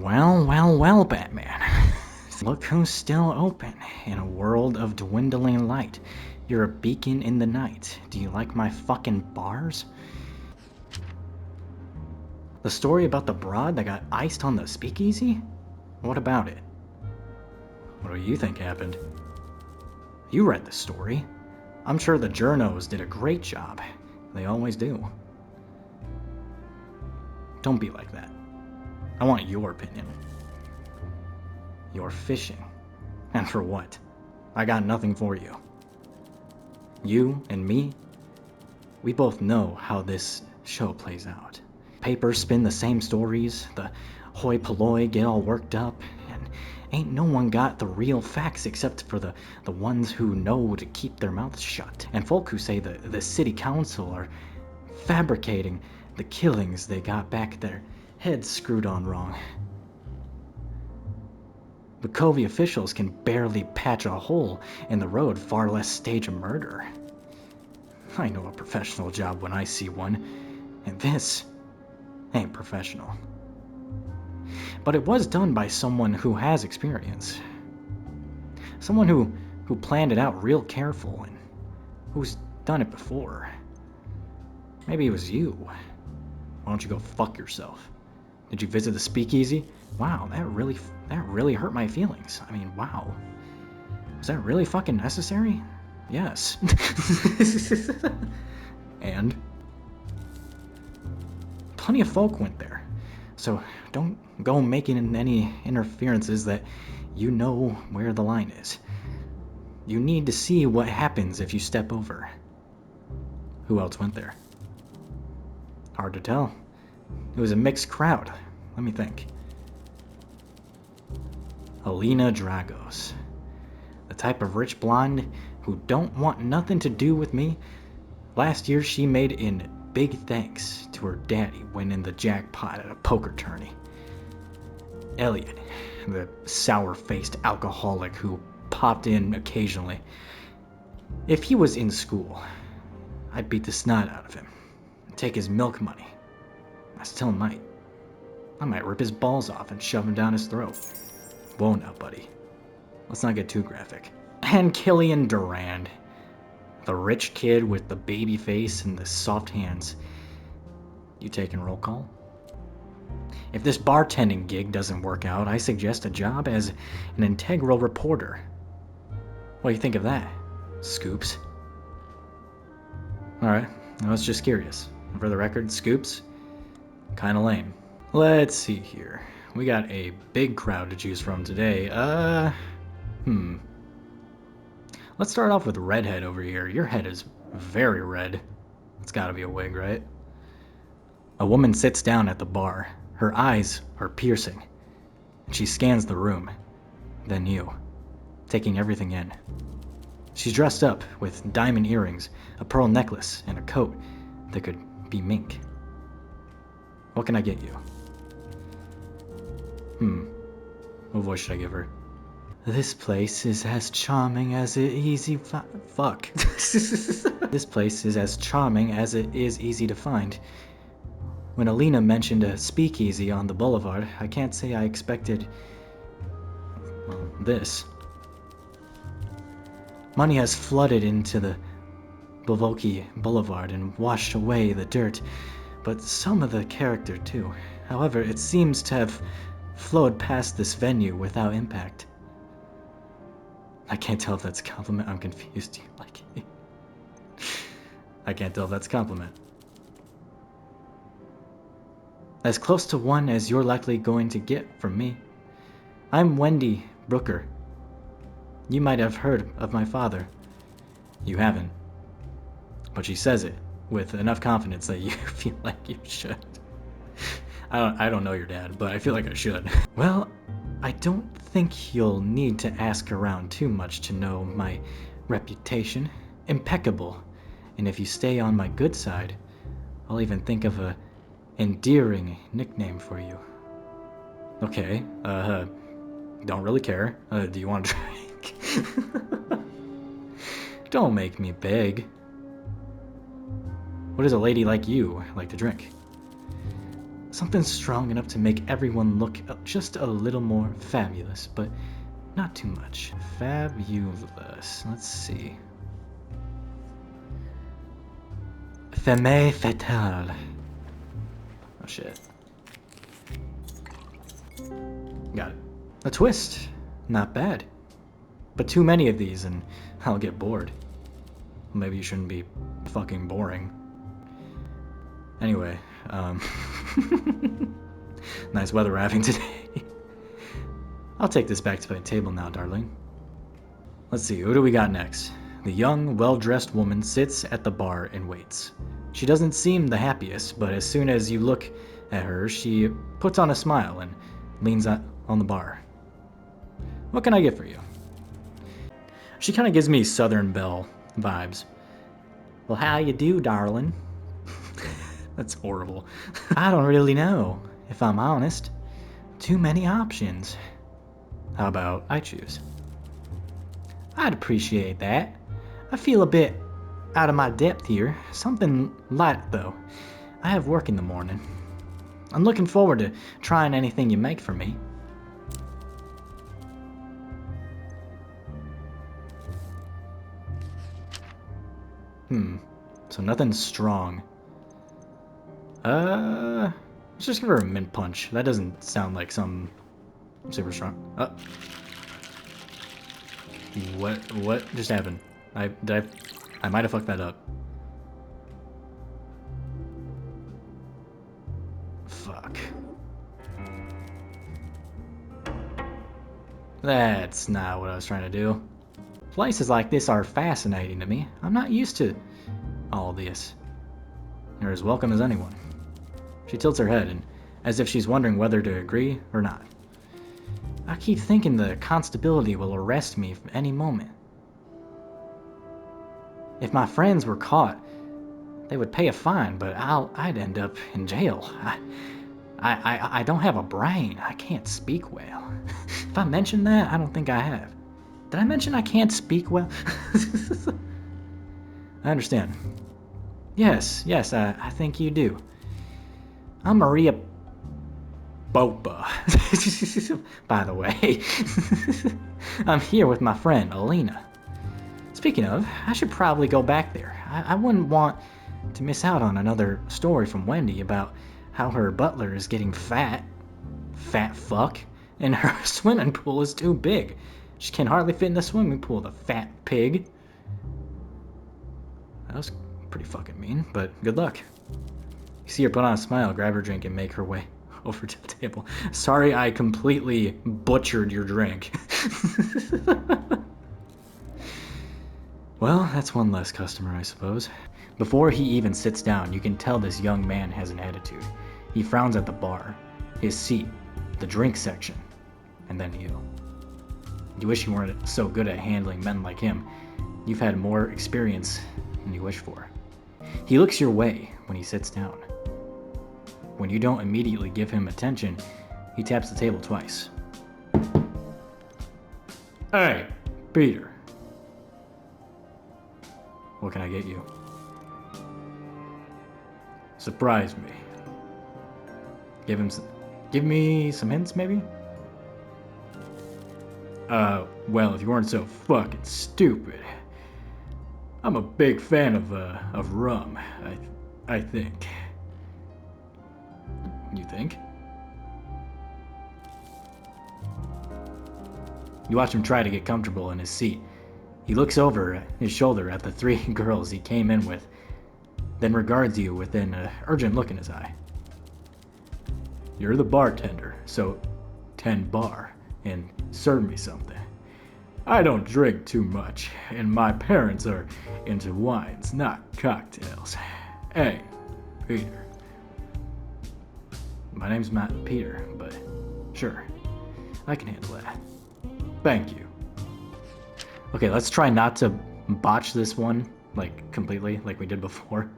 Well, well, well, Batman. Look who's still open in a world of dwindling light. You're a beacon in the night. Do you like my fucking bars? The story about the broad that got iced on the speakeasy? What about it? What do you think happened? You read the story. I'm sure the journos did a great job. They always do. Don't be like that. I want your opinion. You're fishing. And for what? I got nothing for you. You and me, we both know how this show plays out. Papers spin the same stories, the hoi polloi get all worked up, and ain't no one got the real facts except for the ones who know to keep their mouths shut. And folk who say the city council are fabricating the killings they got back their heads screwed on wrong. The Covey officials can barely patch a hole in the road, far less stage a murder. I know a professional job when I see one, and this ain't professional. But it was done by someone who has experience. Someone who planned it out real careful and who's done it before. Maybe it was you. Why don't you go fuck yourself? Did you visit the speakeasy? Wow, that really hurt my feelings. I mean, wow. Was that really fucking necessary? Yes. And plenty of folk went there. So don't go making any interferences that you know where the line is. You need to see what happens if you step over. Who else went there? Hard to tell. It was a mixed crowd. Let me think. Alina Dragos. The type of rich blonde who don't want nothing to do with me. Last year she made in big thanks to her daddy winning the jackpot at a poker tourney. Elliot, the sour-faced alcoholic who popped in occasionally. If he was in school, I'd beat the snot out of him. Take his milk money. I still might. I might rip his balls off and shove him down his throat. Whoa now, buddy. Let's not get too graphic. And Killian Durand. The rich kid with the baby face and the soft hands. You taking roll call? If this bartending gig doesn't work out, I suggest a job as an integral reporter. What do you think of that, Scoops? Alright, I was just curious. For the record, Scoops, kinda lame. Let's see here. We got a big crowd to choose from today. Let's start off with Redhead over here. Your head is very red. It's gotta be a wig, right? A woman sits down at the bar. Her eyes are piercing. She scans the room. Then you, taking everything in. She's dressed up with diamond earrings, a pearl necklace, and a coat that could be mink. What can I get you? What voice should I give her? This place is as charming as it easy fuck. This place is as charming as it is easy to find. When Alina mentioned a speakeasy on the boulevard, I can't say I expected, well, this. Money has flooded into the Bovoki Boulevard and washed away the dirt, but some of the character too. However, it seems to have flowed past this venue without impact. I can't tell if that's a compliment. I'm confused. Do you like it? I can't tell if that's a compliment. As close to one as you're likely going to get from me. I'm Wendy Brooker. You might have heard of my father. You haven't. But she says it with enough confidence that you feel like you should. I don't know your dad, but I feel like I should. Well, I don't think you'll need to ask around too much to know my reputation. Impeccable. And if you stay on my good side, I'll even think of a endearing nickname for you. Okay, don't really care. Do you want a drink? Don't make me beg. What does a lady like you like to drink? Something strong enough to make everyone look just a little more fabulous, but not too much. Fabulous. Let's see. Femme fatale. Oh shit. Got it. A twist. Not bad. But too many of these and I'll get bored. Maybe you shouldn't be fucking boring. Anyway, nice weather we're having today. I'll take this back to my table now, darling. Let's see, who do we got next? The young, well-dressed woman sits at the bar and waits. She doesn't seem the happiest, but as soon as you look at her, she puts on a smile and leans on the bar. What can I get for you? She kind of gives me Southern Belle vibes. Well, how you do, darling? That's horrible. I don't really know, if I'm honest. Too many options. How about I choose? I'd appreciate that. I feel a bit out of my depth here. Something light, though. I have work in the morning. I'm looking forward to trying anything you make for me. So nothing strong. Let's just give her a mint punch. That doesn't sound like some super strong. What just happened? I might have fucked that up. Fuck. That's not what I was trying to do. Places like this are fascinating to me. I'm not used to all this. You're as welcome as anyone. She tilts her head, and as if she's wondering whether to agree or not. I keep thinking the constability will arrest me any moment. If my friends were caught, they would pay a fine, but I'd end up in jail. I don't have a brain. I can't speak well. If I mentioned that, I don't think I have. Did I mention I can't speak well? I understand. Yes, I think you do. I'm Maria Bopa, by the way. I'm here with my friend, Alina. Speaking of, I should probably go back there. I wouldn't want to miss out on another story from Wendy about how her butler is getting fat fuck, and her swimming pool is too big. She can hardly fit in the swimming pool, the fat pig. That was pretty fucking mean, but good luck. You see her put on a smile, grab her drink, and make her way over to the table. Sorry I completely butchered your drink. Well, that's one less customer, I suppose. Before he even sits down, you can tell this young man has an attitude. He frowns at the bar, his seat, the drink section, and then you. You wish you weren't so good at handling men like him. You've had more experience than you wish for. He looks your way when he sits down. When you don't immediately give him attention, he taps the table twice. Hey, Peter. What can I get you? Surprise me. Give me some hints, maybe? Well, if you weren't so fucking stupid. I'm a big fan of rum, I think. You think? You watch him try to get comfortable in his seat. He looks over his shoulder at the three girls he came in with, then regards you with an urgent look in his eye. You're the bartender, so 10 bar, and serve me something. I don't drink too much, and my parents are into wines, not cocktails. Hey, Peter. My name's not Peter, but sure, I can handle that. Thank you. Okay, let's try not to botch this one, like, completely, like we did before.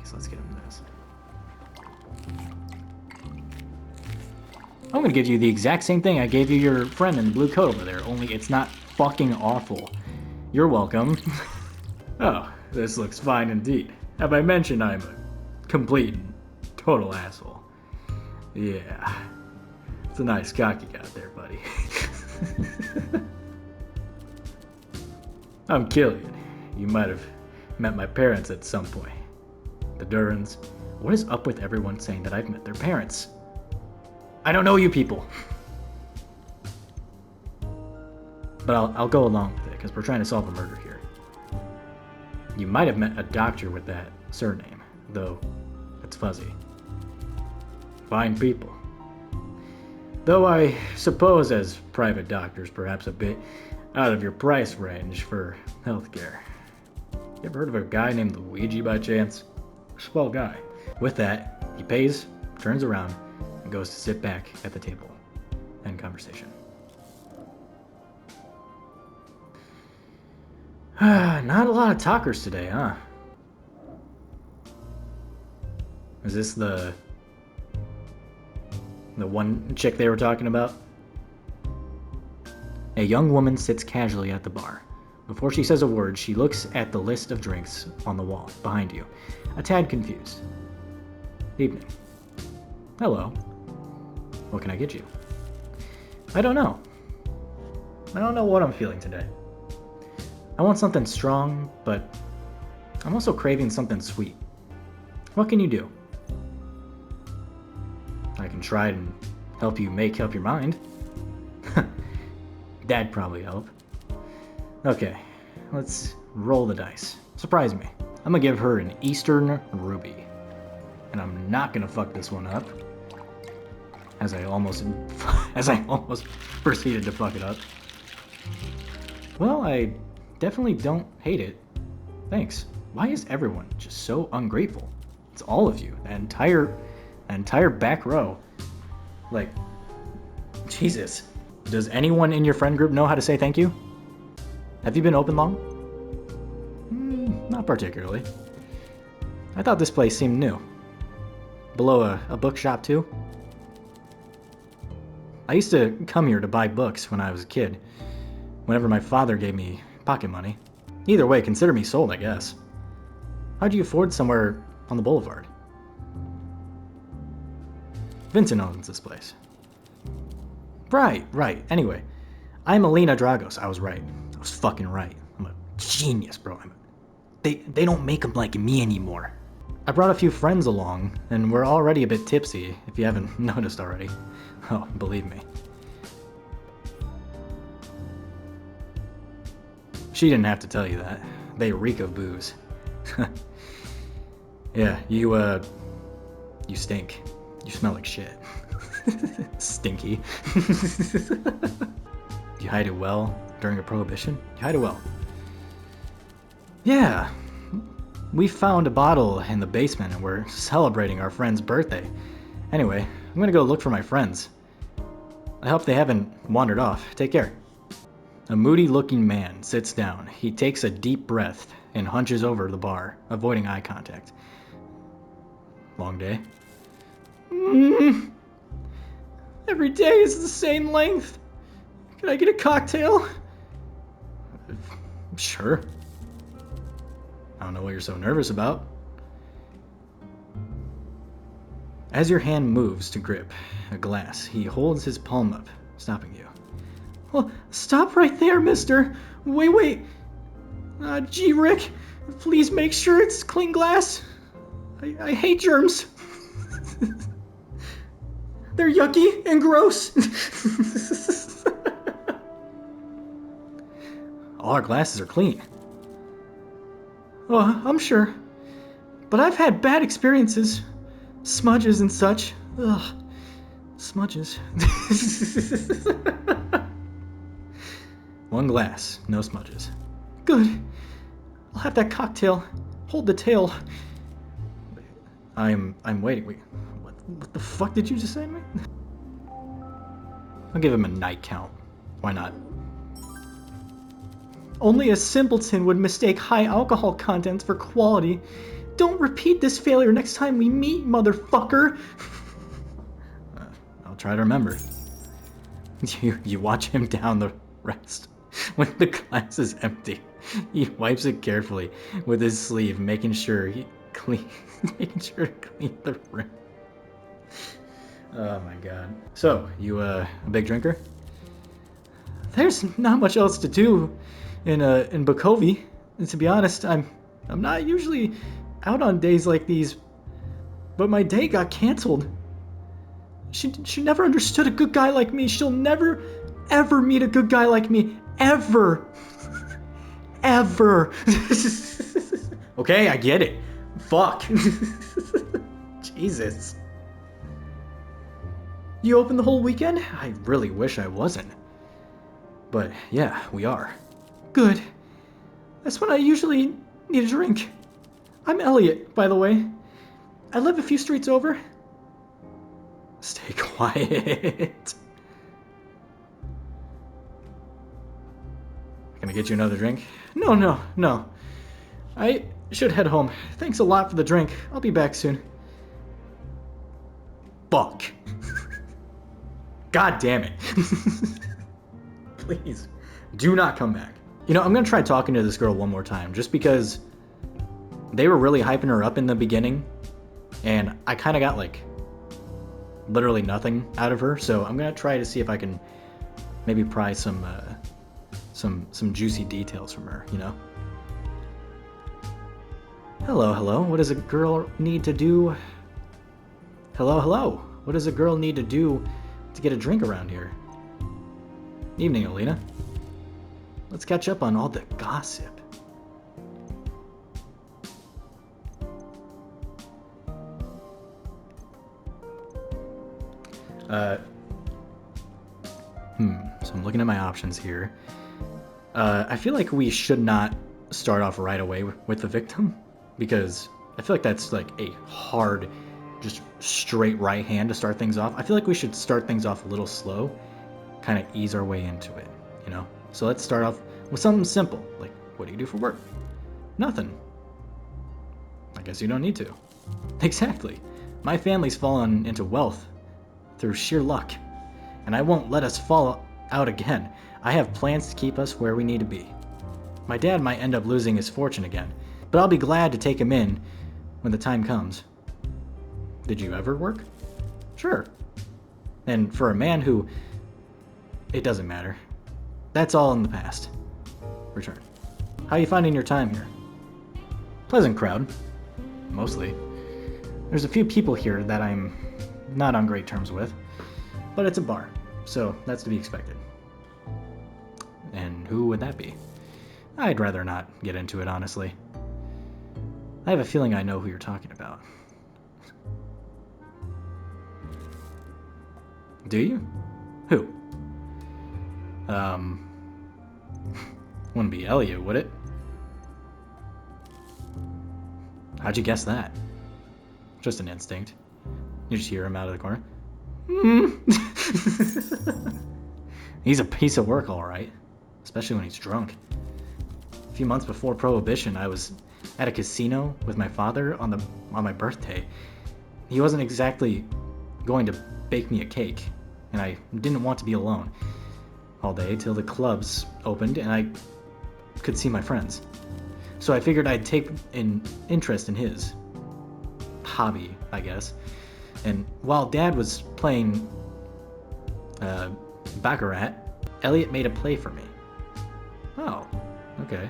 So let's get him this. I'm gonna give you the exact same thing I gave you your friend in the blue coat over there, only it's not fucking awful. You're welcome. Oh, this looks fine indeed. Have I mentioned I'm a complete and total asshole? Yeah. It's a nice cock you got there, buddy. I'm Killian. You might have met my parents at some point. The Durans. What is up with everyone saying that I've met their parents? I don't know you people. But I'll go along with it, because we're trying to solve a murder here. You might have met a doctor with that surname, though it's fuzzy. Fine people. Though I suppose as private doctors, perhaps a bit out of your price range for healthcare. You ever heard of a guy named Luigi by chance? Swell guy. With that, he pays, turns around, and goes to sit back at the table. End conversation. Not a lot of talkers today, huh? Is this the one chick they were talking about? A young woman sits casually at the bar. Before she says a word, she looks at the list of drinks on the wall behind you, a tad confused. Evening. Hello. What can I get you? I don't know. I don't know what I'm feeling today. I want something strong, but I'm also craving something sweet. What can you do? I can try and help you make up your mind. That'd probably help. Okay, let's roll the dice. Surprise me. I'm gonna give her an Eastern Ruby. And I'm not gonna fuck this one up. As I almost proceeded to fuck it up. Well, I definitely don't hate it. Thanks. Why is everyone just so ungrateful? It's all of you. That entire back row. Like, Jesus. Does anyone in your friend group know how to say thank you? Have you been open long? Not particularly. I thought this place seemed new. Below a bookshop too? I used to come here to buy books when I was a kid. Whenever my father gave me pocket money. Either way, consider me sold, I guess. How'd you afford somewhere on the boulevard? Vincent owns this place. Right. Anyway, I'm Alina Dragos. I was right. I was fucking right. I'm a genius, bro. They don't make them like me anymore. I brought a few friends along, and we're already a bit tipsy, if you haven't noticed already. Oh, believe me. She didn't have to tell you that. They reek of booze. Yeah, you stink. You smell like shit. Stinky. You hide it well during a prohibition? You hide it well. Yeah. We found a bottle in the basement and we're celebrating our friend's birthday. Anyway, I'm gonna go look for my friends. I hope they haven't wandered off. Take care. A moody-looking man sits down. He takes a deep breath and hunches over the bar, avoiding eye contact. Long day? Every day is the same length. Can I get a cocktail? Sure. I don't know what you're so nervous about. As your hand moves to grip a glass, he holds his palm up, stopping you. Well, stop right there, mister. Wait. Gee, Rick, please make sure it's clean glass. I hate germs. They're yucky and gross. All our glasses are clean. Oh, I'm sure. But I've had bad experiences. Smudges and such. Ugh. Smudges. One glass, no smudges. Good. I'll have that cocktail. Hold the tail. I'm waiting. Wait, what the fuck did you just say to me? I'll give him a night count. Why not? Only a simpleton would mistake high alcohol content for quality. Don't repeat this failure next time we meet, motherfucker. I'll try to remember. You watch him down the rest. When the glass is empty, he wipes it carefully with his sleeve, making sure to clean the rim. Oh my god. So, you a big drinker? There's not much else to do in Bukovi. And to be honest, I'm not usually out on days like these. But my date got canceled. She never understood a good guy like me. She'll never ever meet a good guy like me. Ever. Ever. Okay, I get it. Fuck. Jesus. You open the whole weekend? I really wish I wasn't. But yeah, we are. Good. That's when I usually need a drink. I'm Elliot, by the way. I live a few streets over. Stay quiet. Can I get you another drink? No. I should head home. Thanks a lot for the drink. I'll be back soon. Fuck. God damn it. Please, do not come back. You know, I'm gonna try talking to this girl one more time, just because they were really hyping her up in the beginning, and I kind of got, like, literally nothing out of her, so I'm gonna try to see if I can maybe pry some juicy details from her, you know? Hello, what does a girl need to do? Hello, what does a girl need to do to get a drink around here? Evening, Alina. Let's catch up on all the gossip. So I'm looking at my options here. I feel like we should not start off right away with the victim, because I feel like that's like a hard, just straight right hand to start things off. I feel like we should start things off a little slow, kind of ease our way into it, you know? So let's start off with something simple, like, what do you do for work? Nothing. I guess you don't need to. Exactly. My family's fallen into wealth through sheer luck, and I won't let us fall out again. I have plans to keep us where we need to be. My dad might end up losing his fortune again, but I'll be glad to take him in when the time comes. Did you ever work? Sure. And for a man who... It doesn't matter. That's all in the past. Return. How you finding your time here? Pleasant crowd. Mostly. There's a few people here that I'm not on great terms with, but it's a bar, so that's to be expected. And who would that be? I'd rather not get into it, honestly. I have a feeling I know who you're talking about. Do you? Who? Wouldn't be Elliot, would it? How'd you guess that? Just an instinct. You just hear him out of the corner. He's a piece of work, all right. Especially when he's drunk. A few months before Prohibition, I was at a casino with my father on my birthday. He wasn't exactly going to bake me a cake, and I didn't want to be alone all day till the clubs opened and I could see my friends. So I figured I'd take an interest in his hobby, I guess. And while Dad was playing Baccarat, Elliot made a play for me. Oh, okay.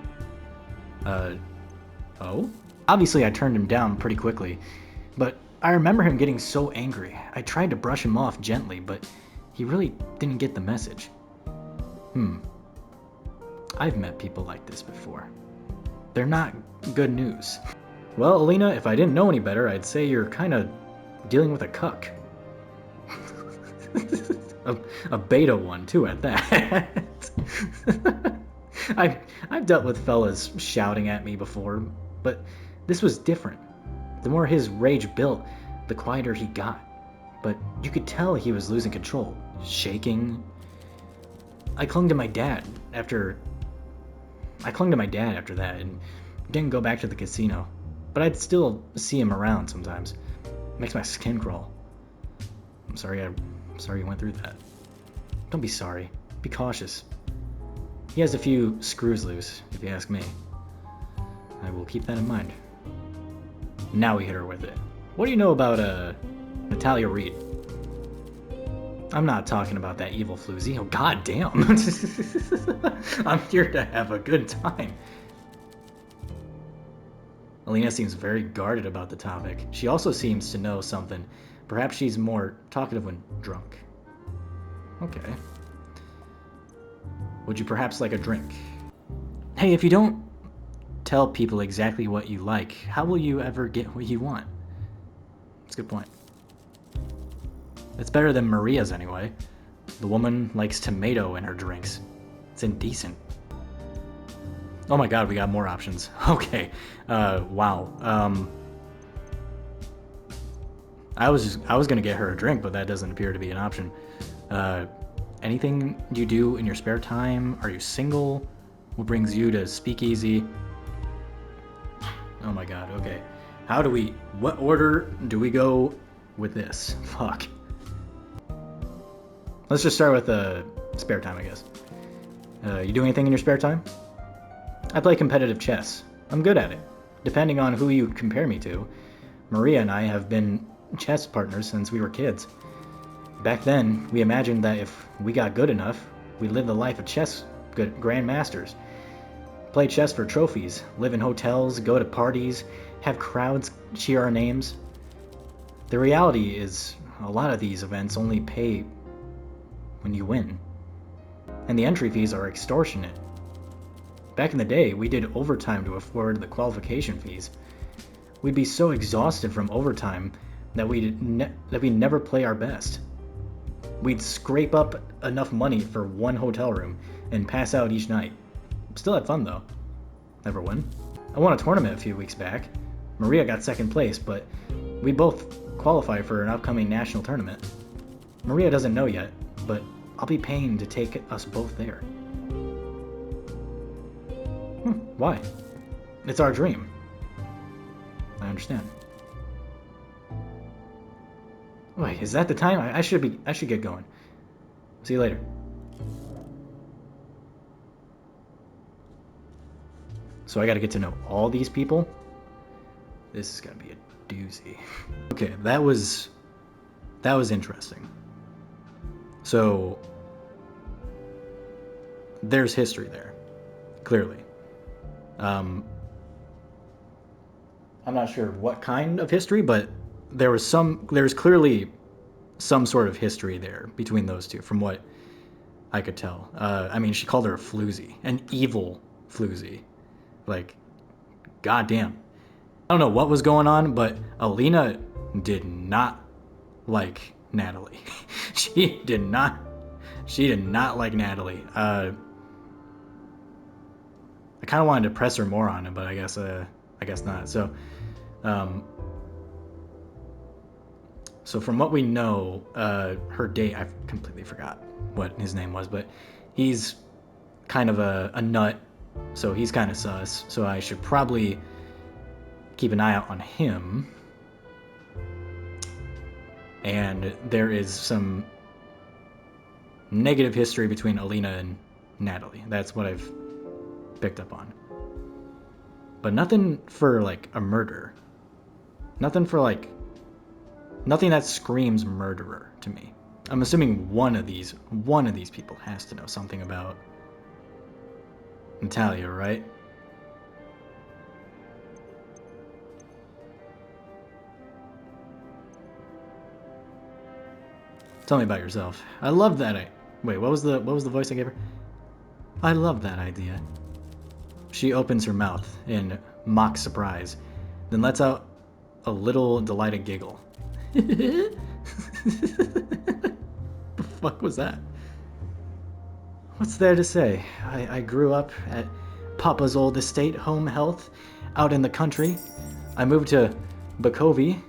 Oh? Obviously I turned him down pretty quickly, but I remember him getting so angry. I tried to brush him off gently, but he really didn't get the message. I've met people like this before. They're not good news. Well, Alina, if I didn't know any better, I'd say you're kind of dealing with a cuck. a beta one, too, at that. I've dealt with fellas shouting at me before, but this was different. The more his rage built, the quieter he got. But you could tell he was losing control, shaking. I clung to my dad after that and didn't go back to the casino. But I'd still see him around sometimes. It makes my skin crawl. I'm sorry I sorry you went through that. Don't be sorry. Be cautious. He has a few screws loose, if you ask me. I will keep that in mind. Now we hit her with it. What do you know about, Natalia Reed? I'm not talking about that evil floozy. Oh, goddamn. I'm here to have a good time. Alina seems very guarded about the topic. She also seems to know something. Perhaps she's more talkative when drunk. Okay. Would you perhaps like a drink? Hey, if you don't tell people exactly what you like, how will you ever get what you want? That's a good point. It's better than Maria's anyway. The woman likes tomato in her drinks. It's indecent. Oh my god, we got more options. Okay. Wow. I was gonna get her a drink, but that doesn't appear to be an option. Anything you do in your spare time? Are you single? What brings you to Speakeasy? Oh my god, okay. What order do we go with this? Fuck. Let's just start with spare time, I guess. You do anything in your spare time? I play competitive chess. I'm good at it. Depending on who you compare me to, Maria and I have been chess partners since we were kids. Back then, we imagined that if we got good enough, we'd live the life of chess grandmasters. Play chess for trophies, live in hotels, go to parties, have crowds cheer our names. The reality is, a lot of these events only pay when you win. And the entry fees are extortionate. Back in the day, we did overtime to afford the qualification fees. We'd be so exhausted from overtime that we'd never play our best. We'd scrape up enough money for one hotel room and pass out each night. Still had fun though. Never win. I won a tournament a few weeks back. Maria got second place, but we both qualified for an upcoming national tournament. Maria doesn't know yet, but I'll be paying to take us both there. Why? It's our dream. I understand. Wait, is that the time? I should get going. See you later. So I gotta get to know all these people? This is gonna be a doozy. Okay, that was interesting. So there's history there, clearly. I'm not sure what kind of history, but there's clearly some sort of history there between those two, from what I could tell. I mean, she called her a floozy, an evil floozy. Like, goddamn. I don't know what was going on, but Alina did not like Natalie. She did not like Natalie. I kind of wanted to press her more on it, but I guess not. So from what we know, her date, I completely forgot what his name was, but he's kind of a nut, so he's kind of sus. So I should probably keep an eye out on him. And there is some negative history between Alina and Natalie. That's what I've picked up on. But nothing for like a murder. Nothing that screams murderer to me. I'm assuming one of these people has to know something about Natalia, right? Tell me about yourself. I love that. Wait, what was the voice I gave her? I love that idea. She opens her mouth in mock surprise, then lets out a little delighted giggle. The fuck was that? What's there to say? I grew up at Papa's old estate, Home Health, out in the country. I moved to Bakovy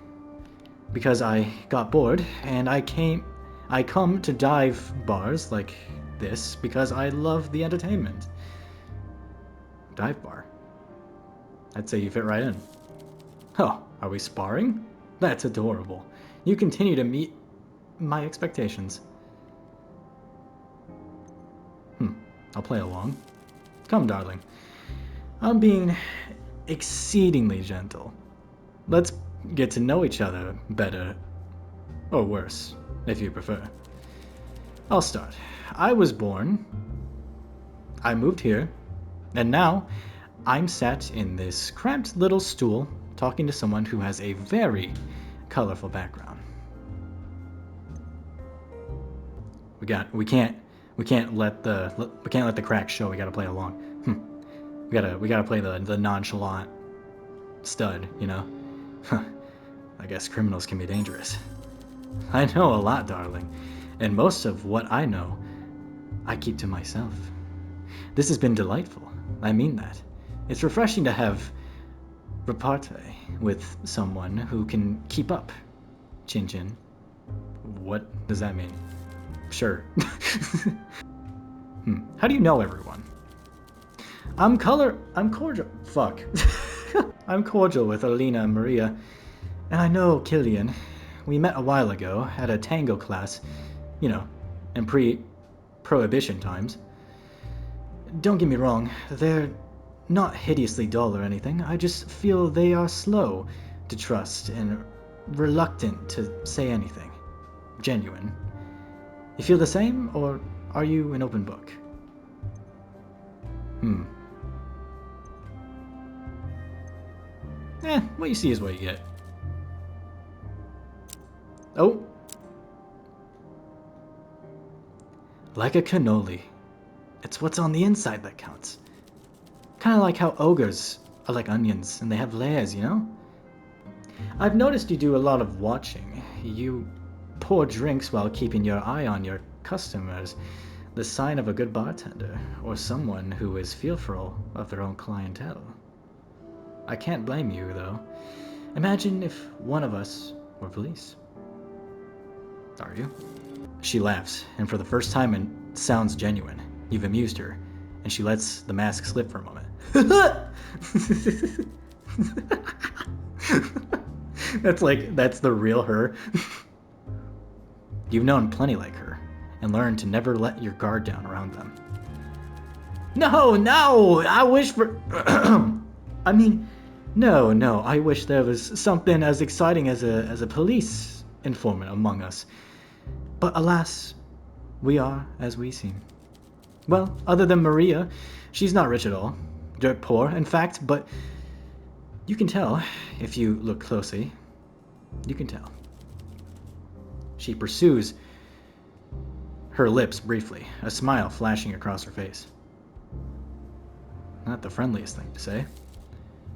because I got bored, and I come to dive bars like this because I love the entertainment. Dive bar? I'd say you fit right in. Oh, are we sparring? That's adorable. You continue to my expectations. I'll play along. Come, darling. I'm being exceedingly gentle. Let's get to know each other better, or worse, if you prefer. I'll start. I was born, I moved here, and now I'm sat in this cramped little stool talking to someone who has a very colorful background. We can't let the cracks show. We gotta play along. We gotta play the nonchalant stud, you know? I guess criminals can be dangerous. I know a lot, darling, and most of what I know, I keep to myself. This has been delightful. I mean that. It's refreshing to have repartee with someone who can keep up. Chin Chin. What does that mean? Sure. How do you know everyone? I'm cordial. Fuck. I'm cordial with Alina and Maria, and I know Killian. We met a while ago at a tango class, you know, in pre-prohibition times. Don't get me wrong, they're not hideously dull or anything. I just feel they are slow to trust and reluctant to say anything. Genuine. You feel the same, or are you an open book? What you see is what you get. Oh. Like a cannoli. It's what's on the inside that counts. Kind of like how ogres are like onions and they have layers, you know? I've noticed you do a lot of watching. You pour drinks while keeping your eye on your customers. The sign of a good bartender, or someone who is fearful of their own clientele. I can't blame you, though. Imagine if one of us were police. Are you? She laughs, and for the first time it sounds genuine. You've amused her, and she lets the mask slip for a moment. That's the real her. You've known plenty like her, and learned to never let your guard down around them. No, I wish for... No, I wish there was something as exciting as a police informant among us. But alas, we are as we seem. Well, other than Maria, she's not rich at all. Dirt poor, in fact, but you can tell if you look closely. You can tell. She pursues her lips briefly, a smile flashing across her face. Not the friendliest thing to say.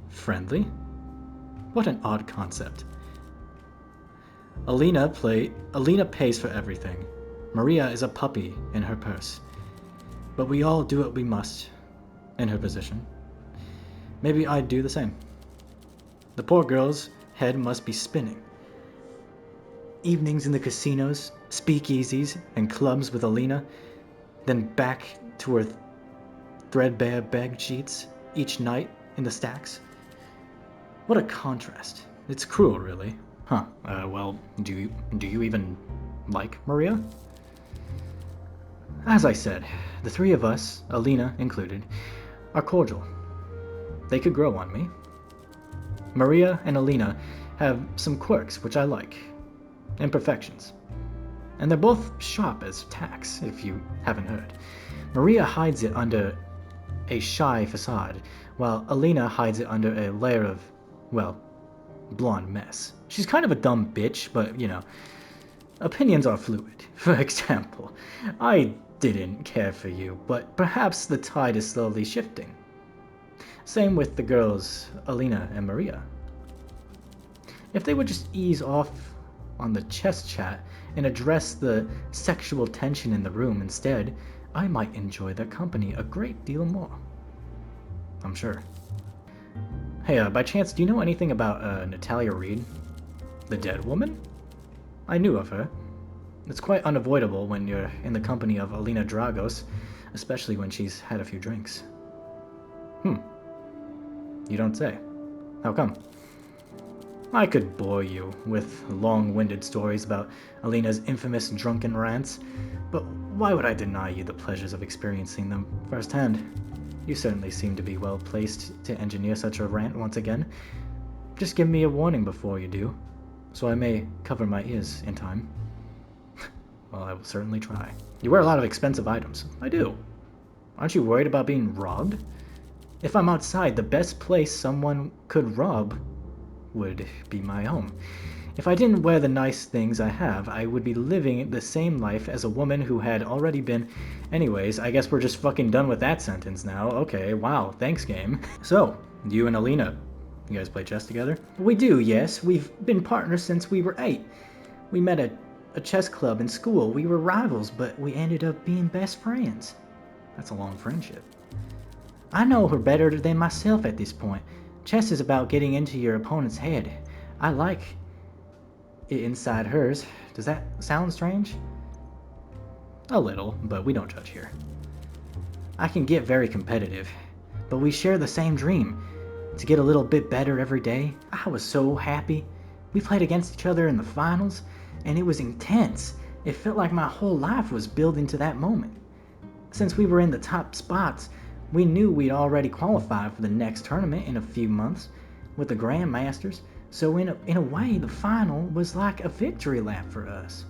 Friendly? What an odd concept. Alina pays for everything. Maria is a puppy in her purse. But we all do what we must in her position. Maybe I'd do the same. The poor girl's head must be spinning. Evenings in the casinos, speakeasies, and clubs with Alina, then back to her threadbare bed sheets each night in the stacks. What a contrast. It's cruel, really. Well, do you even like Maria? As I said, the three of us, Alina included, are cordial. They could grow on me. Maria and Alina have some quirks which I like. Imperfections. And they're both sharp as tacks, if you haven't heard. Maria hides it under a shy facade, while Alina hides it under a layer of, well, blonde mess. She's kind of a dumb bitch, but, you know, opinions are fluid. For example, I didn't care for you, but perhaps the tide is slowly shifting. Same with the girls, Alina and Maria. If they would just ease off on the chest chat and address the sexual tension in the room instead, I might enjoy their company a great deal more. I'm sure. Hey, by chance, do you know anything about Natalia Reed? The dead woman? I knew of her. It's quite unavoidable when you're in the company of Alina Dragos, especially when she's had a few drinks. You don't say. How come? I could bore you with long-winded stories about Alina's infamous drunken rants, but why would I deny you the pleasures of experiencing them firsthand? You certainly seem to be well placed to engineer such a rant once again. Just give me a warning before you do, so I may cover my ears in time. Well, I will certainly try. You wear a lot of expensive items. I do. Aren't you worried about being robbed? If I'm outside, the best place someone could rob would be my home. If I didn't wear the nice things I have, I would be living the same life as a woman who had already been... Anyways, I guess we're just fucking done with that sentence now. Okay, wow, thanks game. So, you and Alina, you guys play chess together? We do, yes. We've been partners since we were 8. We met at a chess club in school. We were rivals, but we ended up being best friends. That's a long friendship. I know her better than myself at this point. Chess is about getting into your opponent's head. I like it inside hers. Does that sound strange? A little, but we don't judge here. I can get very competitive, but we share the same dream, to get a little bit better every day. I was so happy. We played against each other in the finals, and it was intense. It felt like my whole life was building to that moment. Since we were in the top spots, we knew we'd already qualified for the next tournament in a few months with the Grandmasters, so in a way, the final was like a victory lap for us.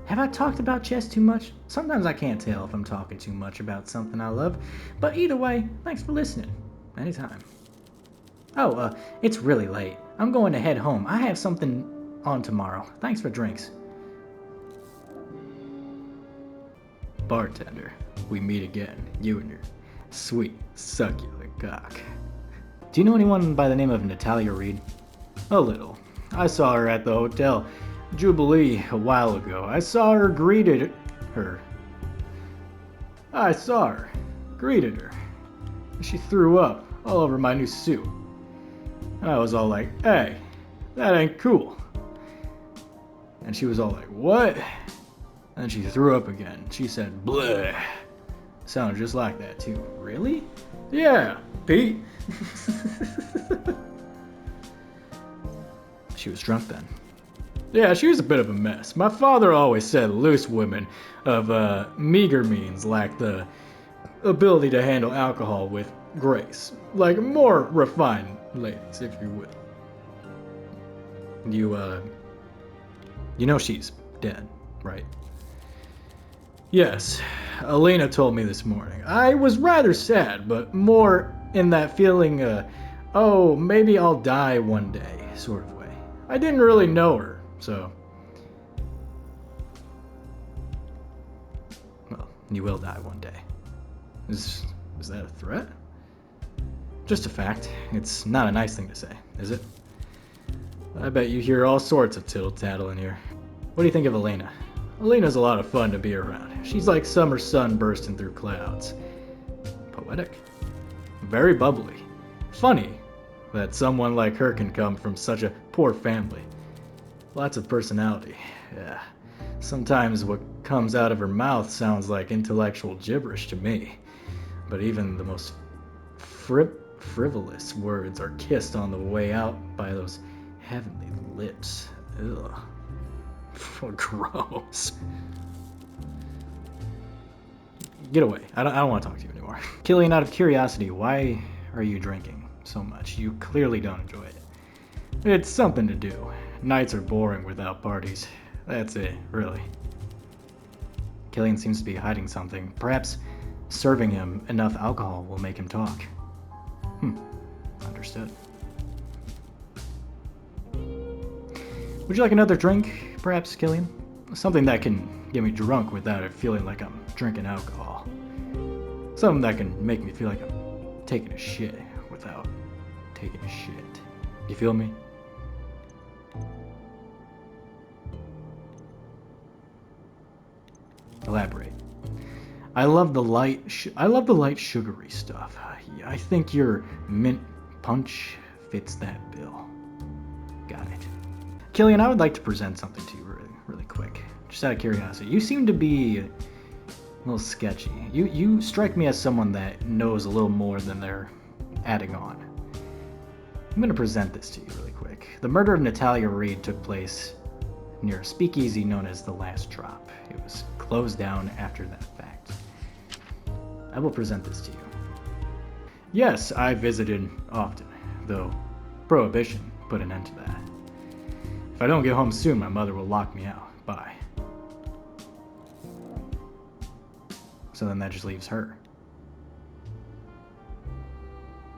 Have I talked about chess too much? Sometimes I can't tell if I'm talking too much about something I love, but either way, thanks for listening. Anytime. Oh, it's really late. I'm going to head home. I have something on tomorrow. Thanks for drinks. Bartender, we meet again, you and your sweet, succulent cock. Do you know anyone by the name of Natalia Reed? A little. I saw her at the Hotel Jubilee a while ago. I saw her, greeted her. She threw up all over my new suit. And I was all like, hey, that ain't cool. And she was all like, what? And she threw up again. She said, bleh. Sounded just like that too. Really? Yeah, Pete. She was drunk then. Yeah, she was a bit of a mess. My father always said loose women of meager means lack the ability to handle alcohol with grace. Like more refined ladies, if you will. You know she's dead, right? Yes, Alina told me this morning. I was rather sad, but more in that feeling, oh, maybe I'll die one day, sort of way. I didn't really know her, so... Well, you will die one day. Is that a threat? Just a fact. It's not a nice thing to say, is it? I bet you hear all sorts of tittle-tattle in here. What do you think of Alina? Alina's a lot of fun to be around. She's like summer sun bursting through clouds. Poetic. Very bubbly. Funny that someone like her can come from such a poor family. Lots of personality. Yeah. Sometimes what comes out of her mouth sounds like intellectual gibberish to me. But even the most frivolous words are kissed on the way out by those heavenly lips. Ugh. Gross. Get away. I don't want to talk to you anymore. Killian, out of curiosity, why are you drinking so much? You clearly don't enjoy it. It's something to do. Nights are boring without parties. That's it, really. Killian seems to be hiding something. Perhaps serving him enough alcohol will make him talk. Understood. Would you like another drink, perhaps, Killian? Something that can get me drunk without it feeling like I'm drinking alcohol. Something that can make me feel like I'm taking a shit without taking a shit. You feel me? Elaborate. I love the light sugary stuff. I think your mint punch fits that bill. Got it. Killian, I would like to present something to you really quick. Just out of curiosity. You seem to be a little sketchy. You strike me as someone that knows a little more than they're adding on. I'm going to present this to you really quick. The murder of Natalia Reed took place near a speakeasy known as The Last Drop. It was closed down after that fact. I will present this to you. Yes, I visited often, though Prohibition put an end to that. If I don't get home soon, my mother will lock me out. Bye. So then that just leaves her.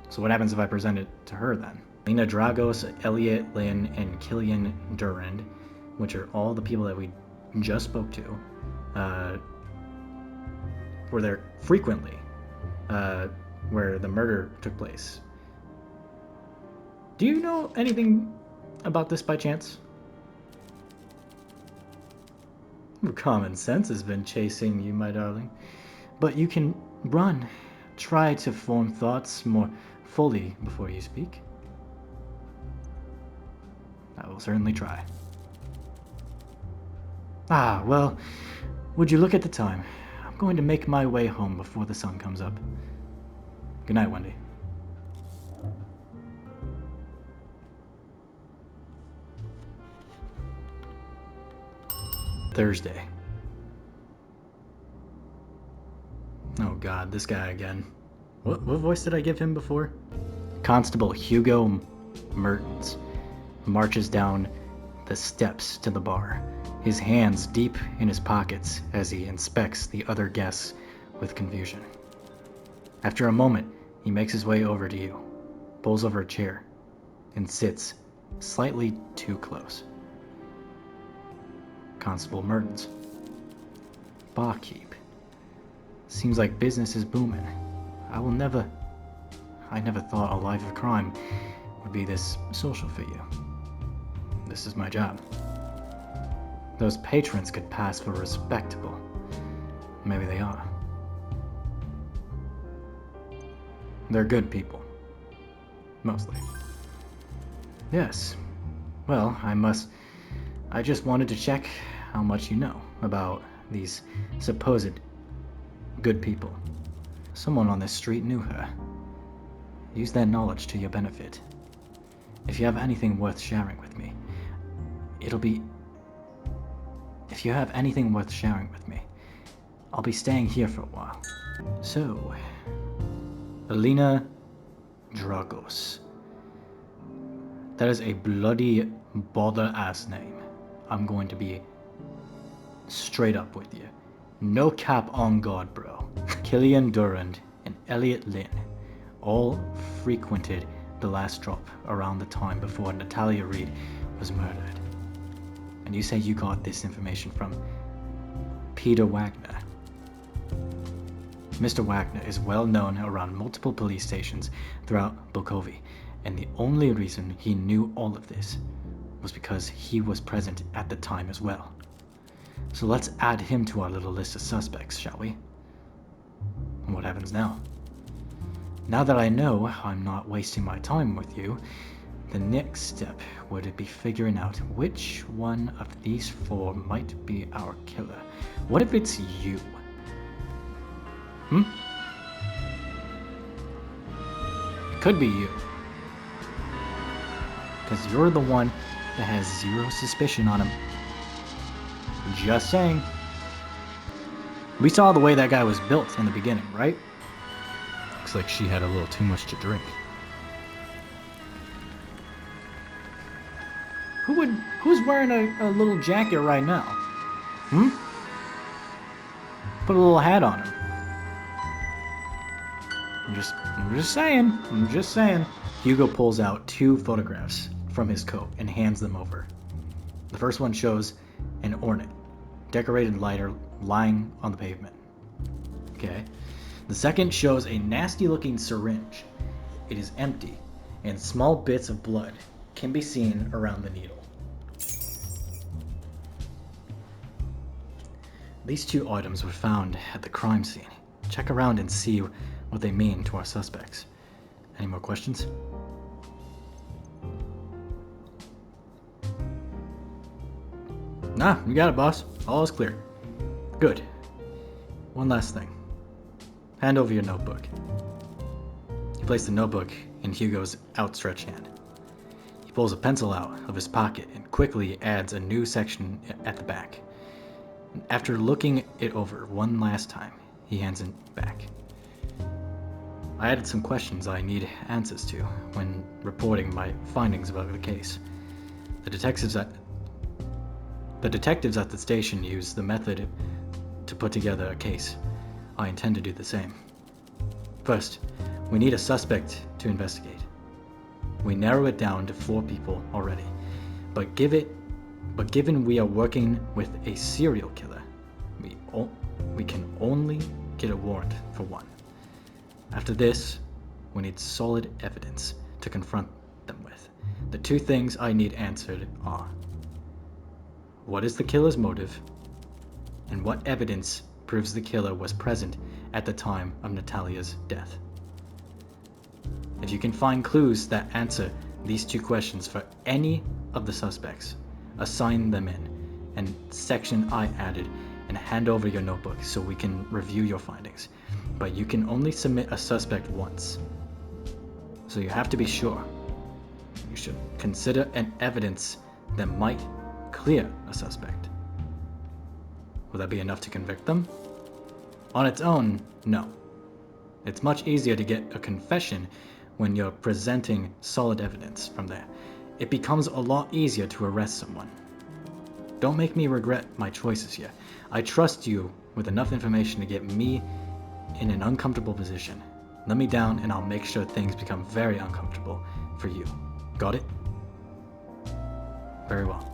So what happens if I present it to her then? Lena Dragos, Elliot Lynn, and Killian Durand, which are all the people that we just spoke to, were there frequently where the murder took place. Do you know anything about this by chance? Common sense has been chasing you, my darling. But you can run. Try to form thoughts more fully before you speak. I will certainly try. Ah, well, would you look at the time? I'm going to make my way home before the sun comes up. Good night, Wendy. Thursday. Oh god, this guy again. What voice did I give him before? Constable Hugo Mertens marches down the steps to the bar, his hands deep in his pockets as he inspects the other guests with confusion. After a moment, he makes his way over to you, pulls over a chair, and sits slightly too close. Constable Mertens. Barkeep. Seems like business is booming. I never thought a life of crime would be this social for you. This is my job. Those patrons could pass for respectable. Maybe they are. They're good people. Mostly. Yes. Well, I just wanted to check how much you know about these supposed good people. Someone on this street knew her. Use that knowledge to your benefit. If you have anything worth sharing with me, If you have anything worth sharing with me, I'll be staying here for a while. So, Elena Dragos. That is a bloody bother-ass name. I'm going to be straight up with you. No cap on God, bro. Killian Durand and Elliot Lynn all frequented The Last Drop around the time before Natalia Reed was murdered. And you say you got this information from Peter Wagner. Mr. Wagner is well known around multiple police stations throughout Bukovi, and the only reason he knew all of this was because he was present at the time as well. So let's add him to our little list of suspects, shall we? And what happens now? Now that I know I'm not wasting my time with you, the next step would be figuring out which one of these four might be our killer. What if it's you? It could be you. Because you're the one that has zero suspicion on him. Just saying. We saw the way that guy was built in the beginning, right? Looks like she had a little too much to drink. Who's wearing a little jacket right now? Put a little hat on him. I'm just saying. Hugo pulls out 2 photographs from his coat and hands them over. The first one shows an ornate, decorated lighter lying on the pavement. Okay. The second shows a nasty looking syringe. It is empty, and small bits of blood can be seen around the needle. These 2 items were found at the crime scene. Check around and see what they mean to our suspects. Any more questions? Nah, you got it, boss. All is clear. Good. One last thing. Hand over your notebook. He placed the notebook in Hugo's outstretched hand. pulls a pencil out of his pocket and quickly adds a new section at the back. After looking it over one last time, he hands it back. I added some questions I need answers to when reporting my findings about the case. The detectives at the station use the method to put together a case. I intend to do the same. First, we need a suspect to investigate. We narrow it down to 4 people already, but given we are working with a serial killer, we can only get a warrant for 1. After this, we need solid evidence to confront them with. The 2 things I need answered are: what is the killer's motive, and what evidence proves the killer was present at the time of Natalia's death? If you can find clues that answer these 2 questions for any of the suspects, assign them in and section I added and hand over your notebook so we can review your findings. But you can only submit a suspect once, so you have to be sure. You should consider an evidence that might clear a suspect. Will that be enough to convict them? On its own, no. It's much easier to get a confession when you're presenting solid evidence from there. It becomes a lot easier to arrest someone. Don't make me regret my choices here. I trust you with enough information to get me in an uncomfortable position. Let me down and I'll make sure things become very uncomfortable for you. Got it? Very well.